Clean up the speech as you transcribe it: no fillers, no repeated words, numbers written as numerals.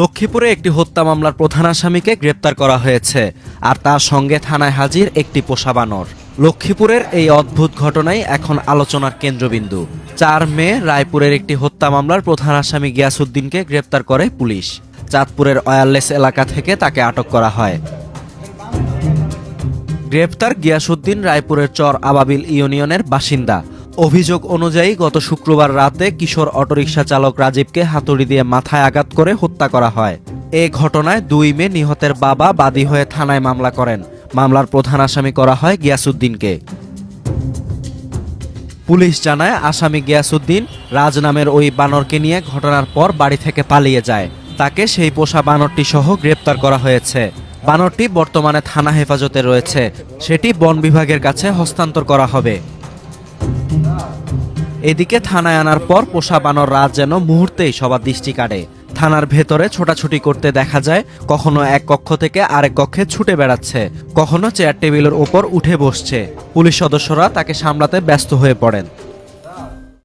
লক্ষ্মীপুরে একটি হত্যা মামলার প্রধান আসামিকে গ্রেপ্তার করা হয়েছে, আর তার সঙ্গে থানায় হাজির একটি পোষা বানর। লক্ষ্মীপুরের এই অদ্ভুত ঘটনাই এখন আলোচনার কেন্দ্রবিন্দু। 4 মে রায়পুরের একটি হত্যা মামলার প্রধান আসামি গিয়াসউদ্দিনকে গ্রেপ্তার করে পুলিশ। চাঁদপুরের ওয়্যারলেস এলাকা থেকে তাকে আটক করা হয়। গ্রেপ্তার গিয়াসউদ্দিন রায়পুরের চর আবাবিল ইউনিয়নের বাসিন্দা। অভিযোগ অনুযায়ী গত শুক্রবার রাতে কিশোর অটোরিকশা চালক রাজীবকে হাতুড়ি দিয়ে মাথায় আঘাত করে হত্যা করা হয়। এ ঘটনায় 2 মে নিহতের বাবা বাদী হয়ে থানায় মামলা করেন। মামলার প্রধান আসামি করা হয় গিয়াসউদ্দিনকে। পুলিশ জানায়, আসামি গিয়াসউদ্দিন রাজ নামের ওই বানরকে নিয়ে ঘটনার পর বাড়ি থেকে পালিয়ে যায়। তাকে সেই পোষা বানরটি সহ গ্রেপ্তার করা হয়েছে। বানরটি বর্তমানে থানা হেফাজতে রয়েছে। সেটি বন বিভাগের কাছে হস্তান্তর করা হবে। এদিকে থানায় আনার পর পোষা বানর রাজ যেন মুহূর্তেই সবার দৃষ্টি কাড়ে। থানার ভেতরে ছোটাছুটি করতে দেখা যায়, কখনো এক কক্ষ থেকে আরেক কক্ষে ছুটে বেড়াচ্ছে, কখনো চেয়ার টেবিলের ওপর উঠে বসছে। পুলিশ সদস্যরা তাকে সামলাতে ব্যস্ত হয়ে পড়েন।